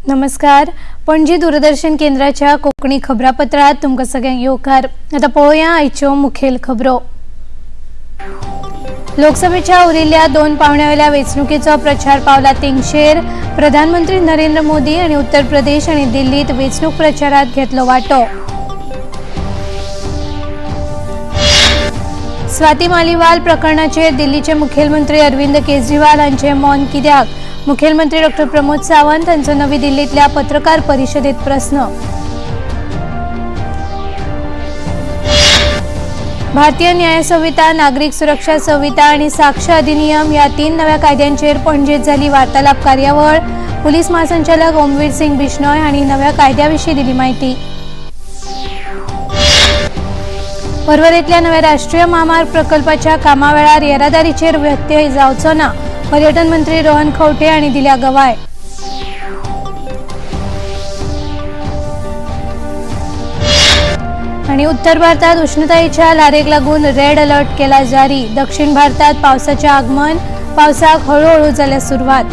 नमस्कार. पणजी दूरदर्शन केंद्राच्या कोकणी खबरापत्रात तुमकां सगळ्यांक येवकार. आता पळोवया आयच्यो मुखेल खबरो. लोकसभेच्या उरिल्ल्या 2 पावंड्यावेल्या वेंचणुकेचो प्रचार पावला तेंगशेर. प्रधानमंत्री नरेंद्र मोदी आणि उत्तर प्रदेश आणि दिल्लीत वेंचणूक प्रचारात घेतलो वांटो. स्वाती मालीवाल प्रकरणाचेर दिल्लीचे मुखेलमंत्री अरविंद केजरीवाल हांचे मौन कित्याक? मुखेलमंत्री डॉ. प्रमोद सावंत हांचो नवी दिल्लीतल्या पत्रकार परिशदेत प्रस्न. भारतीय न्याय संहिता, नागरिक सुरक्षा संहिता आणि साक्ष अधिनियम ह्या 3 नव्या कायद्यांचेर पणजेत जाली वार्तालाप कार्यावळ. पुलीस महासंचालक ओमवीर सिंग बिश्नोय हांणी नव्या कायद्याविशीं दिली माहिती. पर्वरेंतल्या नव्या राष्ट्रीय महामार्ग प्रकल्पाच्या कामा वेळार येरादारीचेर व्यत्यय जावचो ना, पर्यटन मंत्री रोहन खंवटे हांणी दिल्या गवाय. आणि उत्तर भारतात उष्णतायेच्या लारेक लागून रेड अलर्ट केला जारी. दक्षिण भारतात पावसाचे आगमन, पावसाक हळूहळू जाल्या सुरवात.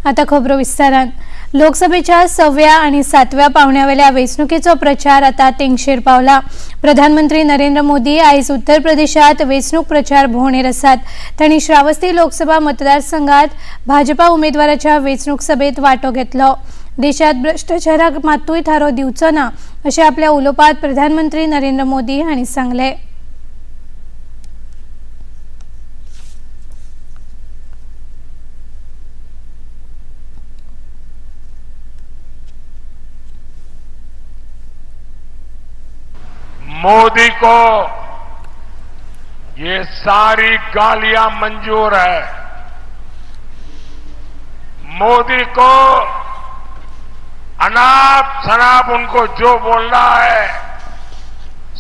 आता खबरो विस्तारान. लोकसभेच्या 6व्या आणि 7व्या पावंड्यावेल्या वेंचणुकेचो प्रचार आता तेंगशेर पावला. प्रधानमंत्री नरेंद्र मोदी आयज उत्तर प्रदेशात वेंचणूक प्रचार भोंवडेर आसात. तांणी श्रावस्ती लोकसभा मतदारसंघात भाजपा उमेदवाराच्या वेंचणूक सभेत वांटो घेतलो. देशात भ्रष्टाचाराक मातूय थारो दिवचो ना अशें आपल्या उलोवपांत प्रधानमंत्री नरेंद्र मोदी हांणी सांगलें. मोदी को ये सारी गालियां मंजूर है. मोदी को अनाप शनाप उनको जो बोलना है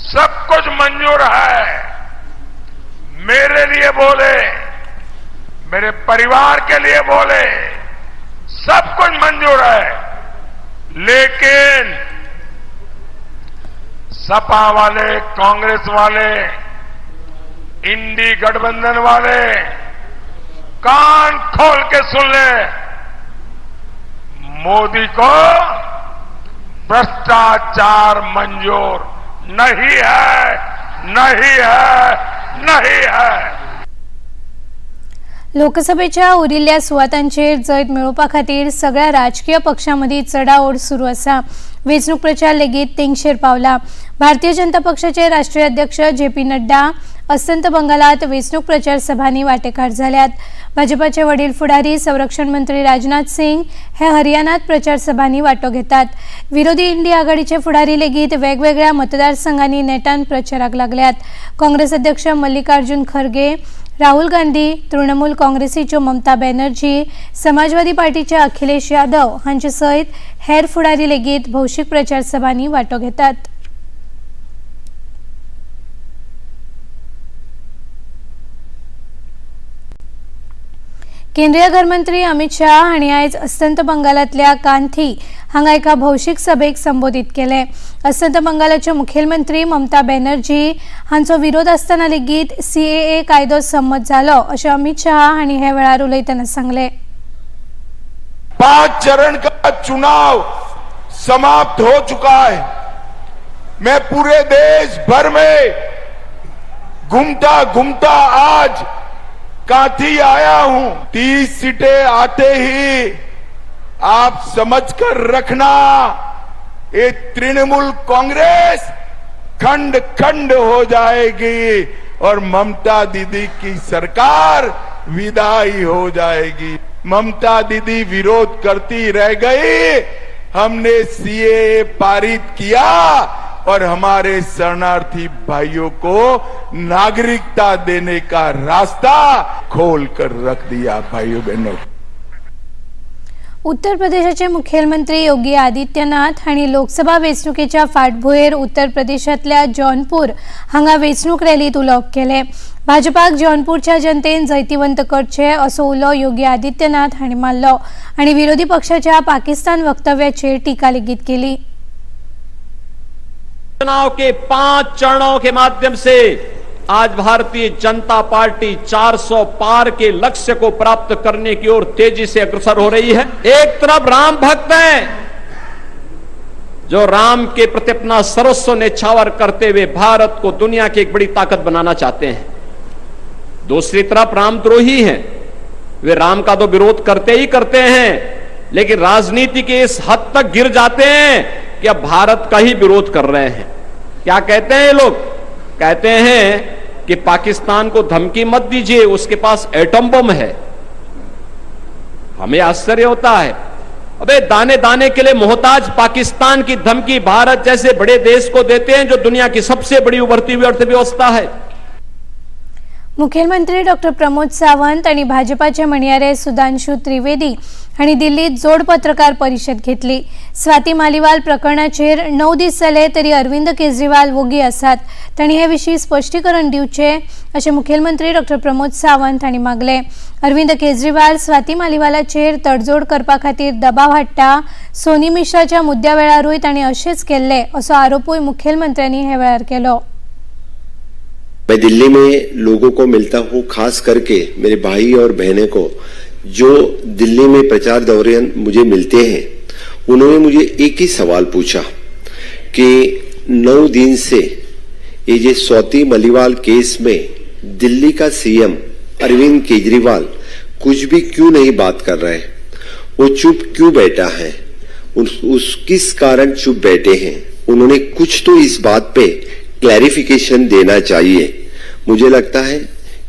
सब कुछ मंजूर है. मेरे लिए बोले, मेरे परिवार के लिए बोले, सब कुछ मंजूर है. लेकिन सपा वाले, कांग्रेस वाले, इंडी गठबंधन वाले कान खोल के सुन ले. मोदी को भ्रष्टाचार मंजूर नहीं है, नहीं है, नहीं है. लोकसभेच्या उरिल्ल्या सुवातांचेर जैत मेळोवपा खातीर सगळ्या राजकीय पक्षांमदीं चढाओढ सुरू आसा. वेंचणूक प्रचार लेगीत तेंगशेर पावला. भारतीय जनता पक्षाचे राष्ट्रीय अध्यक्ष जे.पी. नड्डा अस्तंत बंगालात वेंचणूक प्रचार सभांनी वांटेकार जाल्यात. भाजपाचे वडील फुडारी संरक्षण मंत्री राजनाथ सिंग हे हरियाणात प्रचार सभांनी वांटो घेतात. विरोधी इंडी आघाडीचे फुडारी लेगीत वेगवेगळ्या मतदारसंघांनी नेटान प्रचाराक लागल्यात. काँग्रेस अध्यक्ष मल्लिकार्जुन खरगे, राहुल गांधी, तृणमूल काँग्रेसीच्यो ममता बॅनर्जी, समाजवादी पार्टीचे अखिलेश यादव हांचे सयत हेर फुडारी लेगीत भौशीक प्रचार सभांनी वांटो घेतात. केंद्रीय गृहमंत्री अमित शाह हांणी आयज अस्तंत बंगालातल्या कांथी हांगा एका भौशीक सभेक संबोधित केले. अस्तंत बंगालाच्यो मुखेलमंत्री ममता बॅनर्जी हांचो विरोध आसतना लेगीत CAA कायदो संमत जालो अशें अमित शाह हांणी हे वेळार उलयतना सांगले. 5 चरण का चुनाव समाप्त हो चुका है. मैं पूरे देश भर में घूमता घूमता आज कांथी आया हूं. 30 सीटें आते ही आप समझकर रखना, ये तृणमूल कांग्रेस खंड खंड हो जाएगी और ममता दीदी की सरकार विदाई हो जाएगी. ममता दीदी विरोध करती रह गई. हमने CAA पारित किया और हमारे शरणार्थी भाइयों को नागरिकता देने का रास्ता खोल कर रख दिया. भाइयों बहनों, उत्तर प्रदेशाचे मुखेलमंत्री योगी आदित्यनाथ हांणी लोकसभा वेंचणुकेच्या फाटभुंयेर उत्तर प्रदेशातल्या जौनपूर हांगा वेंचणूक रॅलीत उलोवप केले. भाजपाक जौनपूरच्या जनतेन जैतिवंत करचे असो उलो योगी आदित्यनाथ हांणी मारलो आणि विरोधी पक्षाच्या पाकिस्तान वक्तव्याचेर टीका लेगीत केली. चुनाव के 5 चरणों के माध्यम से आज भारतीय जनता पार्टी 400 पार के लक्ष्य को प्राप्त करने की ओर तेजी से अग्रसर हो रही है। एक तरफ राम भक्त हैं जो राम के प्रति अपना सर्वस्व न्यौछावर करते हुए भारत को दुनिया की एक बड़ी ताकत बनाना चाहते हैं। दूसरी तरफ रामद्रोही हैं, वे राम का तो विरोध करते ही करते हैं, लेकिन राजनीति के इस हद तक गिर जाते हैं कि अब भारत का ही विरोध कर रहे हैं। क्या कहते हैं ये लोग? कहते हैं कि पाकिस्तान को धमकी मत दीजिए, उसके पास एटम बम है। हमें आश्चर्य होता है, अबे दाने दाने के लिए मोहताज पाकिस्तान की धमकी भारत जैसे बड़े देश को देते हैं जो दुनिया की सबसे बड़ी उभरती हुई अर्थव्यवस्था है। मुखेलमंत्री डॉक्टर प्रमोद सावंत आणि भाजपाचे म्हणयारे सुधांशु त्रिवेदी हांणी दिल्लीत जोड पत्रकार परिषद घेतली। स्वाती मालीवाल प्रकरणाचेर 9 दीस जाले तरी अरविंद केजरीवाल वोगी आसात। तांणी हे विशीं स्पश्टीकरण दिवचे अशें मुखेलमंत्री डॉक्टर प्रमोद सावंत हांणी मागले। अरविंद केजरीवाल स्वाती मालीवालाचेर तडजोड करपा खातीर दबाव हाडटा, सोनी मिश्राच्या मुद्द्या वेळारूय तांणी अशेंच केल्ले असो आरोपूय मुखेलमंत्र्यांनी हे वेळार केलो। मैं दिल्ली में लोगों को मिलता हूं, खास करके मेरे भाई और बहनें को जो दिल्ली में प्रचार दौरान मुझे मिलते हैं, उन्होंने मुझे एक ही सवाल पूछा कि 9 दिन से ये जो स्वाति मालीवाल केस में दिल्ली का सीएम अरविंद केजरीवाल कुछ भी क्यों नहीं बात कर रहे हैं, वो चुप क्यों बैठा है, किस कारण चुप बैठे हैं। उन्होंने कुछ तो इस बात पे क्लैरिफिकेशन देना चाहिए। मुझे लगता है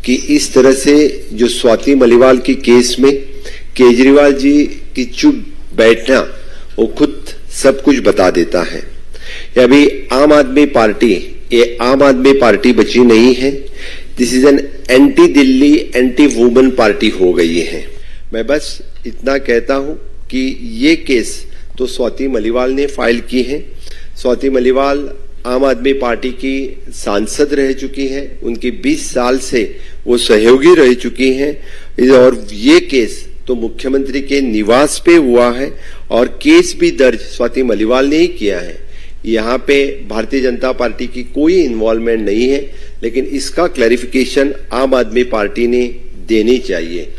कि इस तरह से जो स्वाति मालीवाल की केस में केजरीवाल जी की चुप बैठना वो खुद सब कुछ बता देता है। अभी आम आदमी पार्टी, ये आम आदमी पार्टी बची नहीं है, this is an anti Delhi anti women party हो गई है। मैं बस इतना कहता हूं कि ये केस तो स्वाति मालीवाल ने फाइल की है। स्वाति मालीवाल आम आदमी पार्टी की सांसद रह चुकी है, उनकी 20 साल से वो सहयोगी रह चुकी हैं और ये केस तो मुख्यमंत्री के निवास पे हुआ है और केस भी दर्ज स्वाति मालीवाल ने ही किया है। यहाँ पे भारतीय जनता पार्टी की कोई इन्वॉल्वमेंट नहीं है, लेकिन इसका क्लैरिफिकेशन आम आदमी पार्टी ने देनी चाहिए।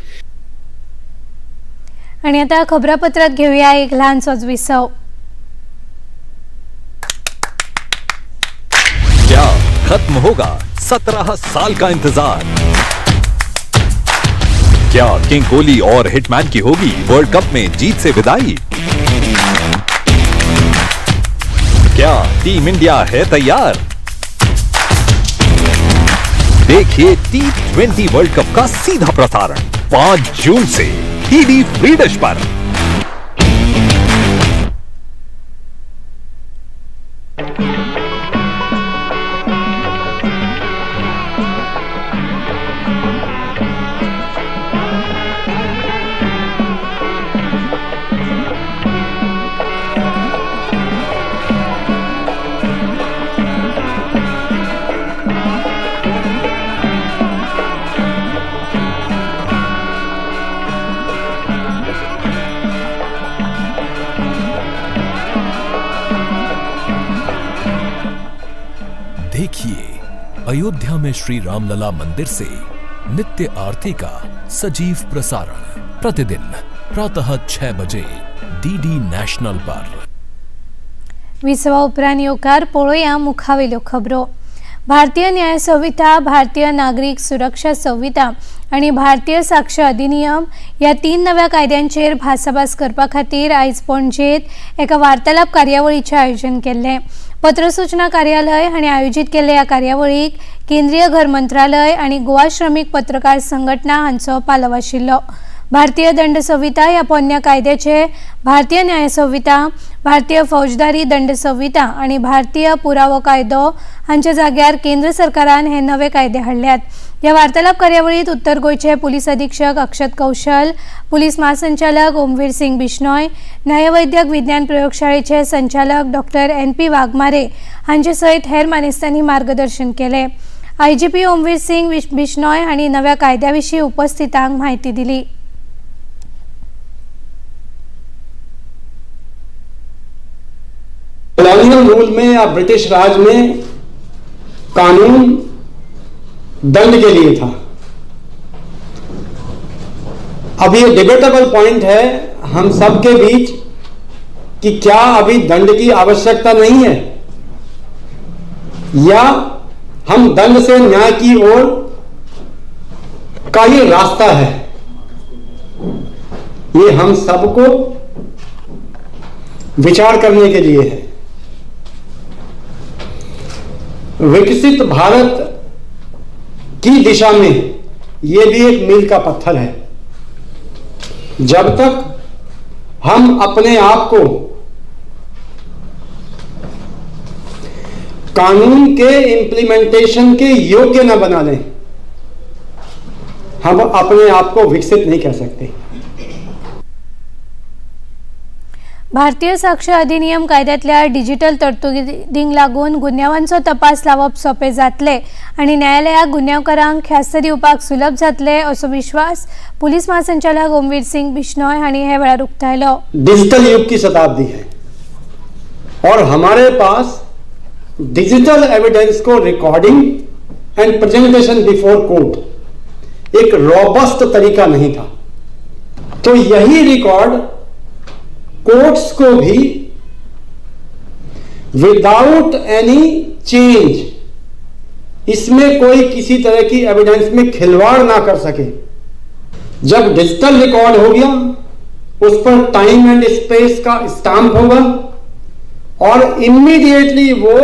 आणि आता खबरापत्रात घेऊया एक लहानसोच विसव। क्या खत्म होगा 17 साल का इंतजार? क्या किंग कोहली और हिटमैन की होगी वर्ल्ड कप में जीत से विदाई? क्या टीम इंडिया है तैयार? देखिए T20 वर्ल्ड कप का सीधा प्रसारण 5 जून से डीडी फ्री डिश पर। देखिए अयोध्या में श्री रामलला मंदिर से नित्य आरती का सजीव प्रसारण प्रतिदिन प्रातः 6 बजे डीडी नेशनल पर। विसवा उपरांत येवकार पळोवया मुखावेल्यो खबरो। भारतीय न्याय संहिता, भारतीय नागरिक सुरक्षा संहिता आणि भारतीय साक्ष अधिनियम या 3 नव्या कायद्यांचेर भासाभास करपा खातीर आयज पणजेत एका वार्तालाप कार्यावळीचें आयोजन केल्लें। पत्र सूचना कार्यालय हांणी आयोजित केल्ले ह्या कार्यावळीक केंद्रीय घर मंत्रालय आणि गोवा श्रमिक पत्रकार संघटना हांचो पालव आशिल्लो। भारतीय दंड संहिता ह्या पोरन्या कायद्याचे भारतीय न्याय संहिता, भारतीय फौजदारी दंड संहिता आणि भारतीय पुरावो कायदो हांच्या जाग्यार केंद्र सरकारान हे नवे कायदे हाडल्यात। ह्या वार्तालाप कार्यावळीत उत्तर गोयचे पुलीस अधीक्षक अक्षत कौशल, पुलीस महासंचालक ओमवीर सिंग बिश्नोय, न्यायवैद्यक विज्ञान प्रयोगशाळेचे संचालक डॉक्टर NP वाघमारे हांचे सयत हेर मानेस्तांनी मार्गदर्शन केले। IGP ओमवीर सिंग बिश्नोय हांणी नव्या कायद्याविशीं उपस्थितांक माहिती दिली। कॉलोनियल रूल में या ब्रिटिश राज में कानून दंड के लिए था। अब ये डिबेटेबल पॉइंट है हम सब के बीच कि क्या अभी दंड की आवश्यकता नहीं है या हम दंड से न्याय की ओर का ये रास्ता है। ये हम सबको विचार करने के लिए है। विकसित भारत की दिशा में ये भी एक मील का पत्थर है। जब तक हम अपने आप को कानून के इंप्लीमेंटेशन के योग्य न बना लें, हम अपने आप को विकसित नहीं कर सकते। भारतीय साक्ष अधिनियम कायद्यातल्या डिजिटल तरतुदींक लागून गुन्यांवांचो तपास लावप सोपे जातले आणि न्यायालयाक गुन्यांवकारांक ख्यास्त दिवपाक सुलभ जातले असो विश्वास पुलीस महासंचालक ओमवीर सिंग बिश्नोय हांणी हे वेळार उक्तायलो। डिजिटल युग की शताब्दी है और हमारे पास डिजिटल एविडेंस को recording end presentation before court एक रॉबस्ट तरीका नहीं था। तो यही रिकॉर्ड कोर्ट्स को भी विदाउट एनी चेंज, इसमें कोई किसी तरह की एविडेंस में खिलवाड़ ना कर सके। जब डिजिटल रिकॉर्ड हो गया उस पर टाइम एंड स्पेस का स्टाम्प होगा और इमीडिएटली वो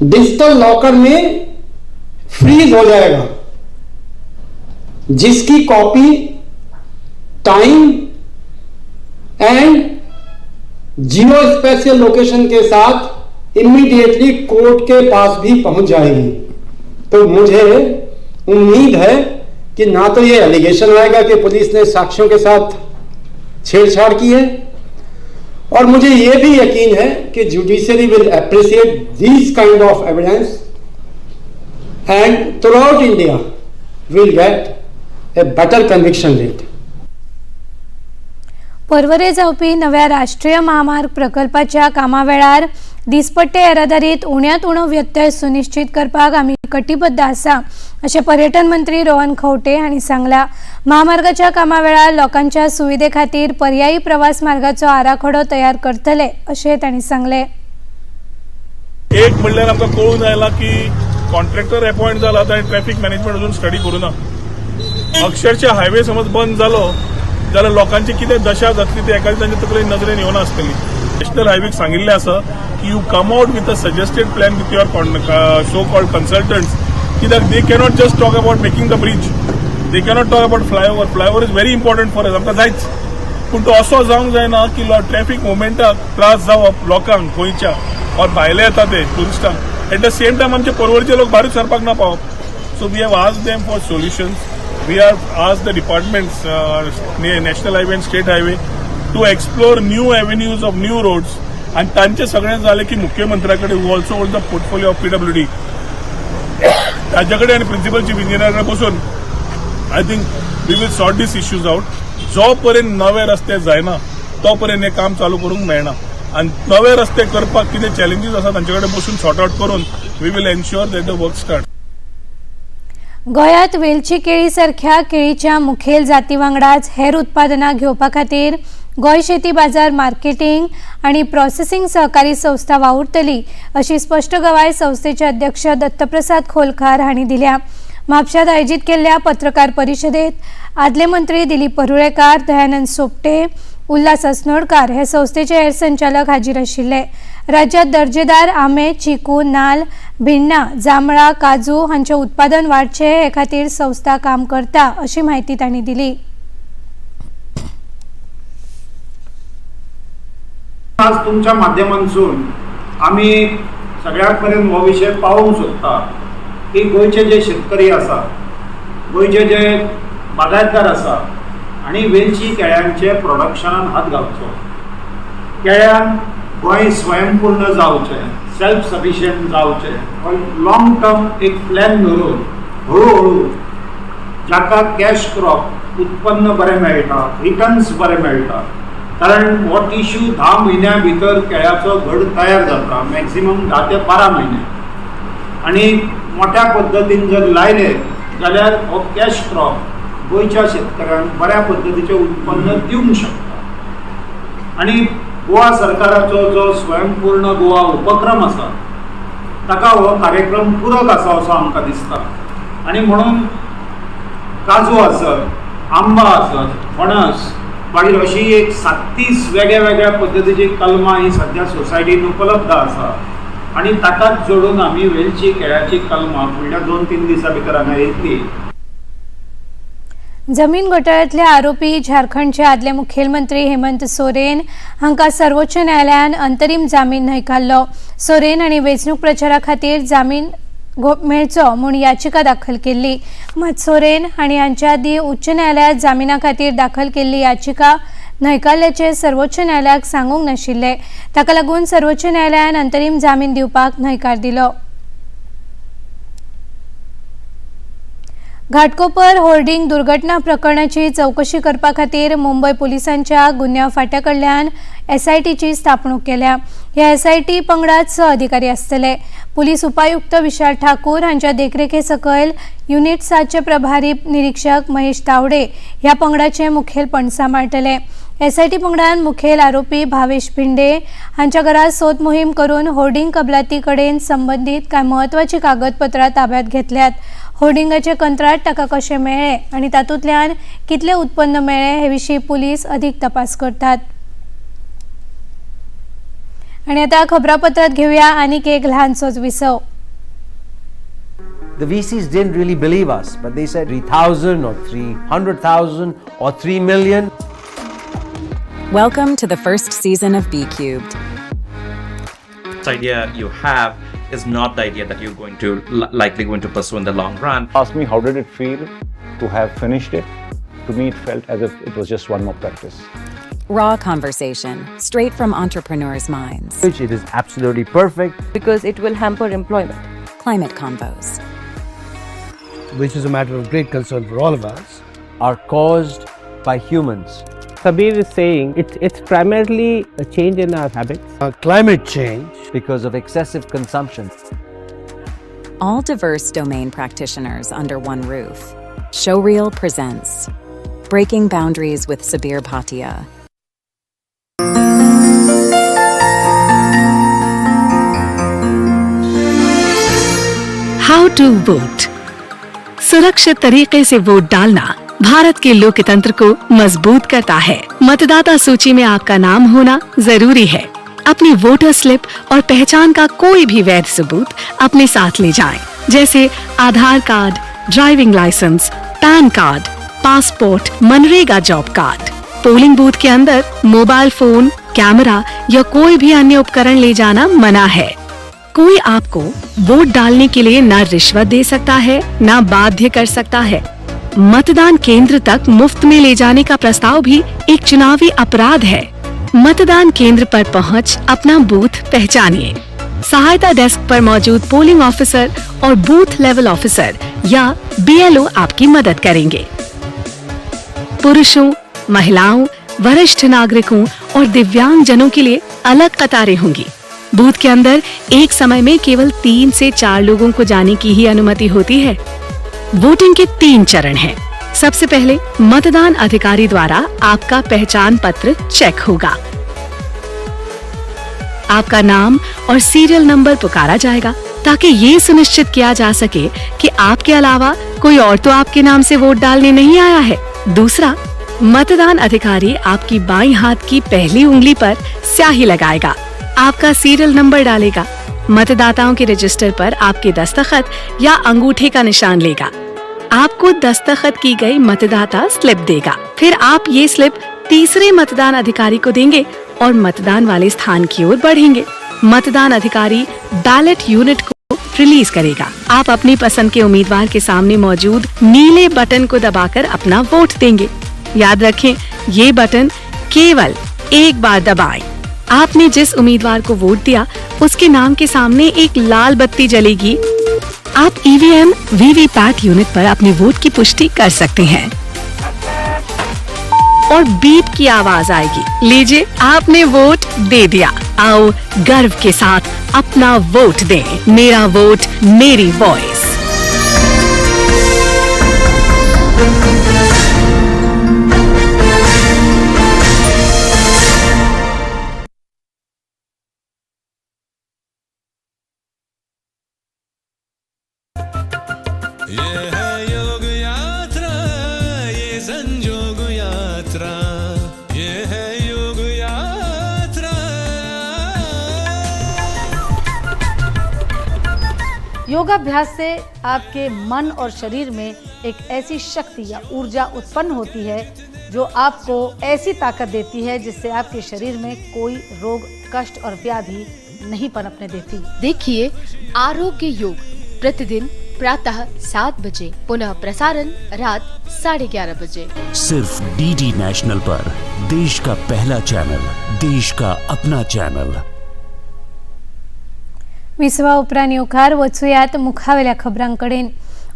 डिजिटल लॉकर में फ्रीज हो जाएगा, जिसकी copy time and geospatial location के साथ इमीडिएटली कोर्ट के पास भी पहुंच जाएगी। तो मुझे उम्मीद है कि ना तो ये एलिगेशन आएगा कि पुलिस ने साक्ष्यों के साथ छेड़छाड़ की है, और मुझे यह भी यकीन है कि judiciary will appreciate these kind of evidence and throughout India will get a better conviction rate. पर्वरे जावपी नव्या राष्ट्रीय महामार्ग प्रकल्पाच्या कामावेळार दिसपट्टे येरादारीत उण्यांत उणो व्यत्यय सुनिश्चित करपाक आमी कटिबद्ध आसा अशें पर्यटन मंत्री रोहन खंवटे हांणी सांगला। महामार्गाच्या कामावेळार लोकांच्या सुविधे खातीर पर्यायी प्रवास मार्गाचो आराखडो तयार करतले अशें तांणी सांगले। एक म्हणल्यार आमकां कळून आयला की कॉन्ट्रॅक्टर अपॉइंट जाला ताणें ट्रॅफिक मॅनेजमेंट अजून स्टडी करूना। अक्षरशः हायवे समज बंद जालो जाल्यार लोकांची कितें दशा जातली ती एखादी तांच्या तकलेन नजरेन येवना आसतली। नॅशनल हायवेक सांगिल्लें आसा की you come out with a suggested plan with your so called consultants, कित्याक they cannot just talk about making the bridge, they cannot talk about flyover. Flyover is very important for us, आमकां जायच, पूण तो असो जावंक जायना की traffic मुवमेंटाक त्रास जावप लोकांक गोंयच्या और भायले येता ते टुरिस्टांक। एट द सेम टायम आमचे पर्वरचे लोक भायर सरपाक ना पावप। So we have asked them for solutions. We have asked the departments, National Highway and State Highway, to explore new avenues of new roads. And तांचे सगळें जालें की मुख्यमंत्र्याकडे who also holds the portfolio of PWD, ताच्याकडे आनी principal chief इंजिनियराकडे बसून I think we will sort these issues out. जो पर्यंत नवे रस्ते जायना तो पर्यंत हे काम चालू करूंक मेळना, आनी नवे रस्ते करपाक कितें चॅलेंजीस आसा तांच्याकडे बसून सॉर्ट आउट करून we will ensure that the work starts. गोंयांत वेलची केळी सारख्या केळीच्या मुखेल जाती वांगडाच हेर उत्पादनां घेवपा खातीर गोंय शेती बाजार मार्केटिंग आणि प्रोसेसिंग सहकारी संस्था वावुरतली अशी स्पष्ट गवाय संस्थेचे अध्यक्ष दत्तप्रसाद खोलकार हांणी दिल्या। म्हापशांत आयोजीत केल्ल्या पत्रकार परिशदेत आदले मंत्री दिलीप परुळेकार, दयानंद सोपटे, उल्हास अस्नोडकार हे संस्थेचे हेर संचालक हाजीर आशिल्ले। राज्यात दर्जेदार आंबे, चिकू, नाल, भिण्णां, जांभळा, काजू हांचे उत्पादन वाडचे हे खातीर संस्था काम करता अशी माहिती तांणी दिली। आज तुमच्या माध्यमांतून आम्ही सगळ्यांपर्यंत हो विषय पावोवंक सोदता की गोंयचे जे शेतकरी आसा, गोंयचे जे बागायतदार आसा आणि वेलची केळ्यांचे प्रोडक्शनान हात घालचो। केळ्यान गोंय स्वयंपूर्ण जावचें, सेल्फ सफिशियंट जावचें, लॉंग टर्म एक प्लॅन धरून हळूहळू जाका कॅश क्रॉप उत्पन्न बरें मेळटा, रिटर्न्स बरे मेळटा, कारण हो टिश्यू 10 म्हयन्यां भितर केळ्याचो घड तयार जाता, मॅक्सिमम 10 ते 12 म्हयने, आणि मोठ्या पद्दतीन जर लायले जाल्यार हो कॅश क्रॉप गोंयच्या शेतकऱ्यांक बऱ्या पद्दतीचें उत्पन्न दिवंक शकता. आनी गोवा सरकाराचो जो स्वयंपूर्ण गोवा उपक्रम आसा ताका हो कार्यक्रम पूरक आसा असो आमकां दिसता. आनी म्हणून काजू आसत, आंबा आसत, फणस मागीर अशी एक 37 वेगळ्या वेगळ्या पद्दतीची कलमां ही सद्या सोसायटीन उपलब्ध आसा. आनी ताकाच जोडून आमी वेलची केळ्याची कलमां फुडल्या 2-3 दिसां भितर हांगा येतली. जमीन घोटाळ्यांतले आरोपी झारखंडचे आदले मुखेलमंत्री हेमंत सोरेन हांकां सर्वोच्च न्यायालयान अंतरीम जामीन न्हयकारलो. सोरेन हांणी वेंचणूक प्रचारा खातीर जामीन मेळचो म्हूण याचिका दाखल केल्ली. मात सोरेन हांणी हांच्या आदीं उच्च न्यायालयात जामिना खातीर दाखल केल्ली याचिका न्हयकारल्याचें सर्वोच्च न्यायालयाक सांगूंक नाशिल्लें. ताका लागून सर्वोच्च न्यायालयान अंतरीम जामीन दिवपाक न्हयकार दिलो. घाटकोपर होर्डिंग दुर्घटना प्रकरणाची चौकशी करपा खातीर मुंबय पुलिसांच्या गुन्यांव फांट्याकडल्यान SITची स्थापणूक केल्या. ह्या SIT पंगडात 6 अधिकारी आसतले. पुलीस उपायुक्त विशाल ठाकूर हांच्या देखरेखे सकयल युनिट 7चे प्रभारी निरीक्षक महेश तावडे ह्या पंगडाचे मुखेलपण सांबाळटले. SIT पंगडान मुखेल आरोपी भावेश भिंडे हांच्या घरात सोद मोहीम करून होर्डिंग कबलाती कडेन संबंधित कांय म्हत्वाची कागदपत्रां ताब्यात घेतल्यात. होर्डिंगाचे कंत्राट ताका कशें मेळ्ळे आनी तातूंतल्यान कितले उत्पन्न मेळ्ळे हे विशीं पुलीस अदीक तपास करतात. आणि आता खबरापत्रात घेऊया आनीक एक ल्हानसोच विसव. The VCs didn't really believe us, but they said 3,000 or 300,000 or 3 million. Welcome to the first season of B Cubed. This idea you have is not the idea that you're going to likely going to pursue in the long run. Ask me how did it feel to have finished it? To me, it felt as if it was just one more practice. Raw conversation, straight from entrepreneurs' minds. It is absolutely perfect because it will hamper employment. Climate convos, which is a matter of great concern for all of us, are caused by humans. Sabir is saying it's primarily a change in our habits. Climate change because of excessive consumption. All diverse domain practitioners under one roof. Showreel presents Breaking Boundaries with Sabir Bhatia. How to vote. सुरक्षित तरीके से vote डालना भारत के लोकतंत्र को मजबूत करता है. मतदाता सूची में आपका नाम होना जरूरी है. अपनी वोटर स्लिप और पहचान का कोई भी वैध सबूत अपने साथ ले जाएं, जैसे Aadhaar card, driving licence, PAN card, passport, मनरेगा जॉब कार्ड. पोलिंग बूथ के अंदर मोबाइल फोन, कैमरा या कोई भी अन्य उपकरण ले जाना मना है. कोई आपको वोट डालने के लिए न रिश्वत दे सकता है न बाध्य कर सकता है. मतदान केंद्र तक मुफ्त में ले जाने का प्रस्ताव भी एक चुनावी अपराध है. मतदान केंद्र पर पहुंच अपना बूथ पहचानिए. सहायता डेस्क पर मौजूद पोलिंग ऑफिसर और बूथ लेवल ऑफिसर या BLO आपकी मदद करेंगे. पुरुषों, महिलाओं, वरिष्ठ नागरिकों और दिव्यांग जनों के लिए अलग कतारें होंगी. बूथ के अंदर एक समय में केवल 3 से 4 लोगों को जाने की ही अनुमति होती है. वोटिंग के 3 चरण हैं. सबसे पहले मतदान अधिकारी द्वारा आपका पहचान पत्र चेक होगा. आपका नाम और सीरियल नंबर पुकारा जाएगा ताकि ये सुनिश्चित किया जा सके कि आपके अलावा कोई और तो आपके नाम से वोट डालने नहीं आया है. दूसरा, मतदान अधिकारी आपकी बाईं हाथ की पहली उंगली पर स्याही लगाएगा. आपका सीरियल नंबर डालेगा. मतदाताओं के रजिस्टर पर आपके दस्तखत या अंगूठे का निशान लेगा. आपको दस्तखत की गई मतदाता स्लिप देगा. फिर आप ये स्लिप तीसरे मतदान अधिकारी को देंगे और मतदान वाले स्थान की ओर बढ़ेंगे. मतदान अधिकारी बैलेट यूनिट को रिलीज करेगा. आप अपनी पसंद के उम्मीदवार के सामने मौजूद नीले बटन को दबाकर अपना वोट देंगे. याद रखें, ये बटन केवल एक बार दबाएं. आपने जिस उम्मीदवार को वोट दिया उसके नाम के सामने एक लाल बत्ती जलेगी. आप EVM VVPAT यूनिट पर अपने वोट की पुष्टि कर सकते हैं और बीप की आवाज आएगी. लीजिए, आपने वोट दे दिया. आओ गर्व के साथ अपना वोट दें. मेरा वोट, मेरी वॉइस. योगाभ्यास से आपके मन और शरीर में एक ऐसी शक्ति या ऊर्जा उत्पन्न होती है जो आपको ऐसी ताकत देती है जिससे आपके शरीर में कोई रोग, कष्ट और व्याधि नहीं पनपने देती। देखिए आरोग्य योग प्रतिदिन प्रातः 7 बजे, पुनः प्रसारण रात 11:30 बजे, सिर्फ डीडी नेशनल पर। देश का पहला चैनल, देश का अपना चॅनल। विसवा उपरांत येवकार वचूयात मुखावेल्या खबरांकडे।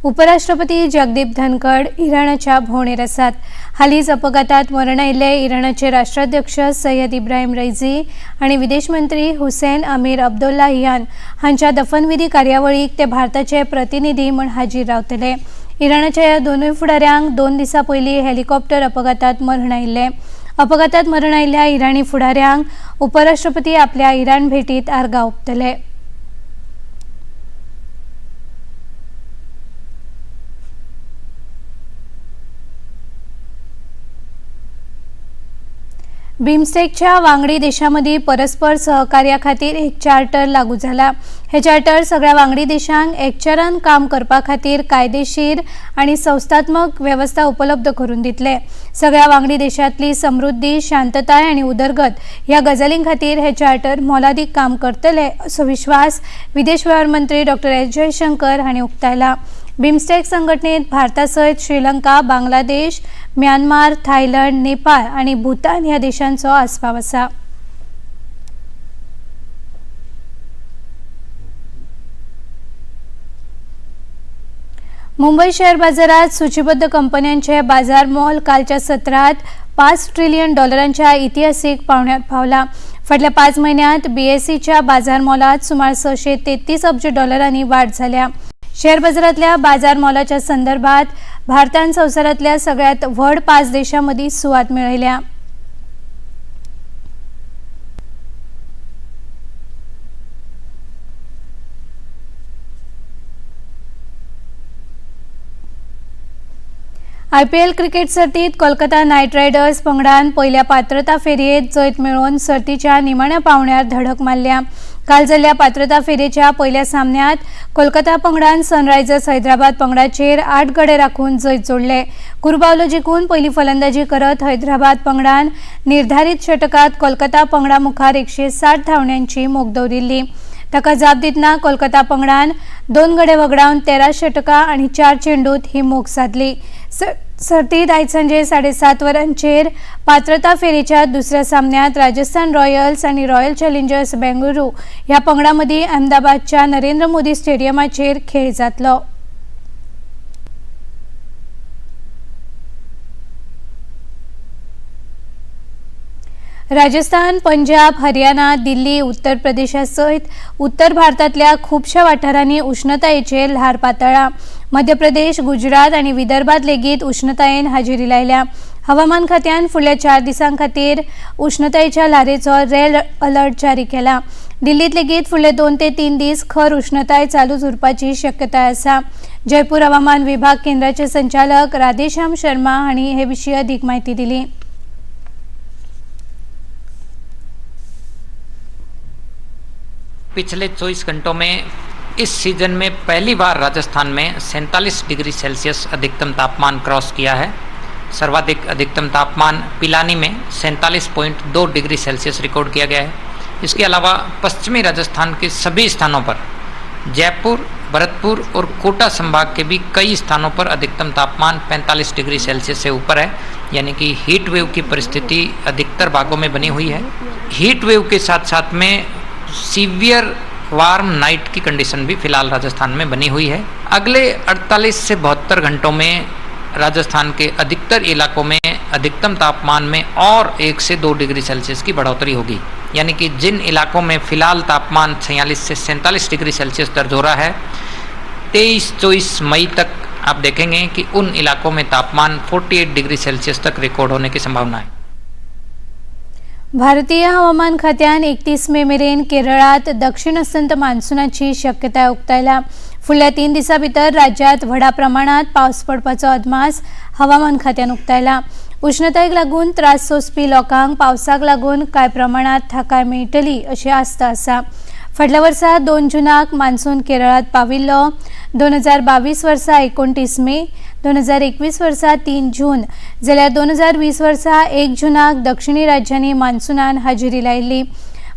उपराष्ट्रपती जगदीप धनखड इराणाच्या भोंवडेर आसात। हालींच अपघातात मरण आयिल्ले इराणाचे राष्ट्राध्यक्ष सय्यद इब्राहिम रईसी आनी विदेश मंत्री हुसैन अमीर अब्दुल्लाहियान हांच्या दफनविधी कार्यावळीक ते भारताचे प्रतिनिधी म्हूण हाजीर रावतले। इराणाच्या ह्या दोनूय फुडाऱ्यांक 2 दिसां पयलीं हेलिकॉप्टर अपघातात मरण आयिल्लें। अपघातात मरण आयिल्ल्या इराणी फुडाऱ्यांक उपराष्ट्रपती आपल्या इराण भेटीत आर्गां ओंपतले। बिमस्टेकच्या वांगडी देशांमदी परस्पर सहकार्या खातीर एक चार्टर लागू जाला। हे चार्टर सगळ्या वांगडी देशांक एकचारान काम करपा खातीर कायदेशीर आनी संस्थात्मक व्यवस्था उपलब्ध करून दितले। सगळ्या वांगडी देशांतली समृद्धी, शांतताय आनी उदरगत ह्या गजालीं खातीर हे चार्टर मोलादीक काम करतले असो विश्वास विदेश वेव्हार मंत्री डॉ. एस. जयशंकर हांणी उक्तायला। बिमस्टेक संघटनेत भारतासयत श्रीलंका, बांगलादेश, म्यानमार, थायलंड, नेपाळ आणि भूतान ह्या देशांचो आस्पाव आसा। मुंबई शेअर बाजारात सूचीबद्ध कंपन्यांचे बाजार मोल कालच्या सत्रात $5 ट्रिलियन इतिहासीक पावण्यात पावला। फाटल्या 5 महिन्यात बीएसईच्या बाजार मोलात सुमार $633 अब्ज वाढ झाल्या। शेअर बाजारातल्या बाजार मोलाच्या संदर्भात भारतान संवसारातल्या सगळ्यात व्हड 5 देशांमदी सुवात मेळयल्या। IPL क्रिकेट सर्तीत कोलकाता नायट रायडर्स पंगडान पहिल्या पात्रता फेरयेत जैत मेळोवन सर्तीच्या निमाण्या पावण्यार धडक मारल्या। काल जाल्ल्या पात्रता फेरयेच्या पहिल्या सामन्यात कोलकाता पंगडान सनरायझर्स हैदराबाद पंगडाचेर 8 गडे राखून जैत जोडले। कुरबावलो जिखून पहिली फलंदाजी करत हैदराबाद पंगडान निर्धारित षटकात कोलकाता पंगडा मुखार 160 धांवड्यांची मोख दवरिल्ली। ताका जाप दितना कोलकाता पंगडान 2 गडे वगडावन 13 षटकां आनी 4 चेंडूत ही मोख साधली। सर्तीत आयज सांजे 7:30 वरांचेर पात्रता फेरयेच्या दुसऱ्या सामन्यात राजस्थान रॉयल्स आनी रॉयल चॅलेंजर्स बेंगळुरू ह्या पंगडां मदीं अहमदाबादच्या नरेंद्र मोदी स्टेडियमाचेर खेळ जातलो। राजस्थान, पंजाब, हरियाणा, दिल्ली, उत्तर प्रदेशासयत उत्तर भारतातल्या खुबशा वाठारांनी उष्णतायेचेर ल्हार पातळ्ळा। मध्य प्रदेश, गुजरात आनी विदर्भात लेगीत उष्णतायेन हाजेरी लायल्या। हवामान खात्यान फुडल्या 4 दिसां खातीर उष्णतायेच्या ल्हारेचो रेड अलर्ट जारी केला। दिल्लीत लेगीत फुडले 2 ते 3 दीस खर उष्णताय चालूच उरपाची शक्यताय आसा। जयपूर हवामान विभाग केंद्राचे संचालक राधेश्याम शर्मा हांणी हे विशीं अदीक म्हायती दिली। पिछले 24 घंटों में इस सीजन में पहली बार राजस्थान में 47 डिग्री सेल्सियस अधिकतम तापमान क्रॉस किया है। सर्वाधिक अधिकतम तापमान पिलानी में 47.2 डिग्री सेल्सियस रिकॉर्ड किया गया है। इसके अलावा पश्चिमी राजस्थान के सभी स्थानों पर, जयपुर, भरतपुर और कोटा संभाग के भी कई स्थानों पर अधिकतम तापमान 45 डिग्री सेल्सियस से ऊपर है, यानी कि हीट वेव की परिस्थिति अधिकतर भागों में बनी हुई है। हीट वेव के साथ साथ में सीवियर वार्म नाइट की कंडीशन भी फिलहाल राजस्थान में बनी हुई है। अगले 48 से 72 घंटों में राजस्थान के अधिकतर इलाकों में अधिकतम तापमान में और 1 से 2 डिग्री सेल्सियस की बढ़ोतरी होगी, यानी कि जिन इलाकों में फिलहाल तापमान 46 से 47 डिग्री सेल्सियस दर्ज हो रहा है, 23-24 मई तक आप देखेंगे कि उन इलाकों में तापमान 48 डिग्री सेल्सियस तक रिकॉर्ड होने की संभावना है। भारतीय हवामान खात्यान 31 मे मेरेन केरळात दक्षिण अस्तंत मान्सूनाची शक्यताय उक्तायला। फुडल्या 3 दिसां भितर राज्यात व्हडा प्रमाणात पावस पडपाचो अदमास हवामान खात्यान उक्तायला। उष्णतायेक लागून त्रास सोंसपी लोकांक पावसाक लागून कांय प्रमाणात थाकाय मेळटली अशी आस्त आसा। फाटल्या वर्सा 2 जूनाक मान्सून केरळात पाविल्लो, 2022 वर्सा 29 मे, 2021 वर्सा 3 जून जाल्यार 2020 वर्सा 1 जूनाक दक्षिणी राज्यांनी मान्सूनान हाजेरी लायिल्ली।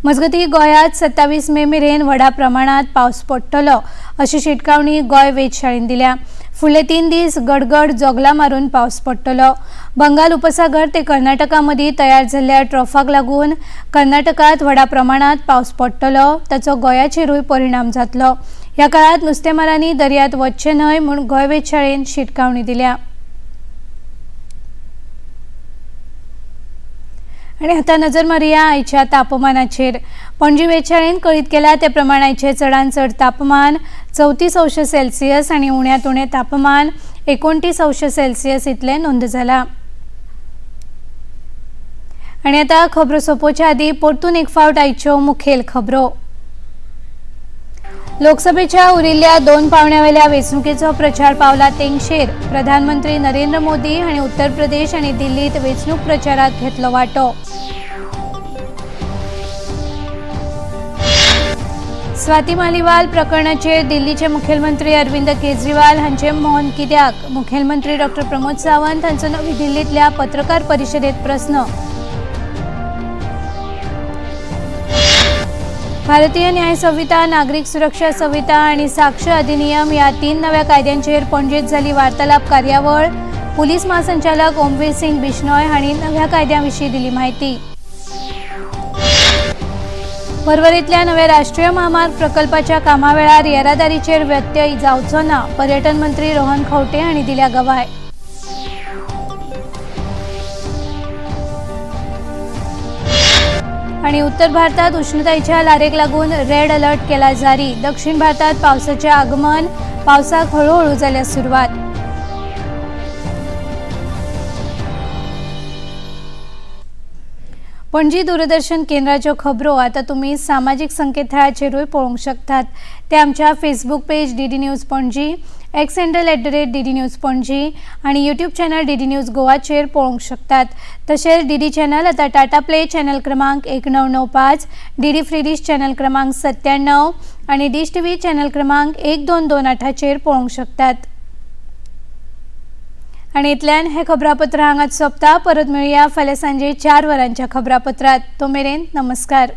मजगती गोंयांत 27 मे मेरेन व्हडा प्रमाणात पावस पडटलो अशी शिटकावणी गोंय वेधशाळेन दिल्या। फुडले 3 दीस गडगड जोगला मारून पावस पडटलो। बंगाल उपसागर ते कर्नाटका मदीं तयार जाल्ल्या ट्रॉफाक लागून कर्नाटकात व्हडा प्रमाणात पावस पडटलो, ताचो गोंयाचेरूय परिणाम जातलो। ह्या काळात नुस्तेमारांनी दर्यांत वचचें न्हय म्हूण गोंय वेधशाळेन शिटकावणी दिल्या। आणि आता नजर मारया आयच्या तापमानाचेर। पणजी वेधशाळेन कळीत केला ते प्रमाण आयचे चडांत चड तापमान 34°C आणि उण्यांत उणें तापमान 29°C इतलें नोंद जाला। आणि आता खबरो सोंपोवच्या आदीं परतून एक फावट आयच्यो मुखेल खबरो। लोकसभेच्या उरिल्ल्या 2 पावंड्यावेल्या वेंचणुकेचो प्रचार पावला तेंगशेर। प्रधानमंत्री नरेंद्र मोदी हांणी उत्तर प्रदेश आनी दिल्लीत वेंचणूक प्रचारात घेतलो वांटो। स्वाती मालीवाल प्रकरणाचेर दिल्लीचे मुखेलमंत्री अरविंद केजरीवाल हांचे मौन कित्याक? मुखेलमंत्री डॉ. प्रमोद सावंत हांचो नवी दिल्लींतल्या पत्रकार परिशदेत प्रस्न। भारतीय न्याय संहिता, नागरिक सुरक्षा संहिता आणि साक्ष अधिनियम ह्या 3 नव्या कायद्यांचेर पणजेत जाली वार्तालाप कार्यावळ। पुलीस महासंचालक ओमवीर सिंग बिश्नोय हांणी नव्या कायद्यांविशीं दिली माहिती। परवरींतल्या नव्या राष्ट्रीय महामार्ग प्रकल्पाच्या कामा वेळार येरादारीचेर व्यत्यय जावचो ना, पर्यटन मंत्री रोहन खंवटे हांणी दिल्या गवाय। आणि उत्तर भारतात उष्णतायेच्या लारेक लागून रेड अलर्ट केला जारी। दक्षिण भारतात पावसाचे आगमन, पावसाक हळूहळू जाल्या सुरवात। पणजी दूरदर्शन केंद्राच्यो खबरो आता तुम्ही सामाजिक संकेतथळाचेरूय पळोवंक शकतात। ते आमच्या Facebook page DD news Panaji, x handle @DD news Panaji आणि यूट्यूब चॅनल डीडी न्यूज गोवाचेर पळोवंक शकतात। तशेंच डीडी चॅनल आता टाटा प्ले चॅनल क्रमांक 1995, डीडी फ्री डिश चॅनल क्रमांक 97 आणि डिश टीव्ही चॅनल क्रमांक 1228चेर पळोवंक शकतात। आणि इतल्यान हे खबरापत्र हांगाच सोंपता। परत मेळुया फाल्यां सांजे 4 वरांच्या खबरापत्रांत। तो मेरेन नमस्कार।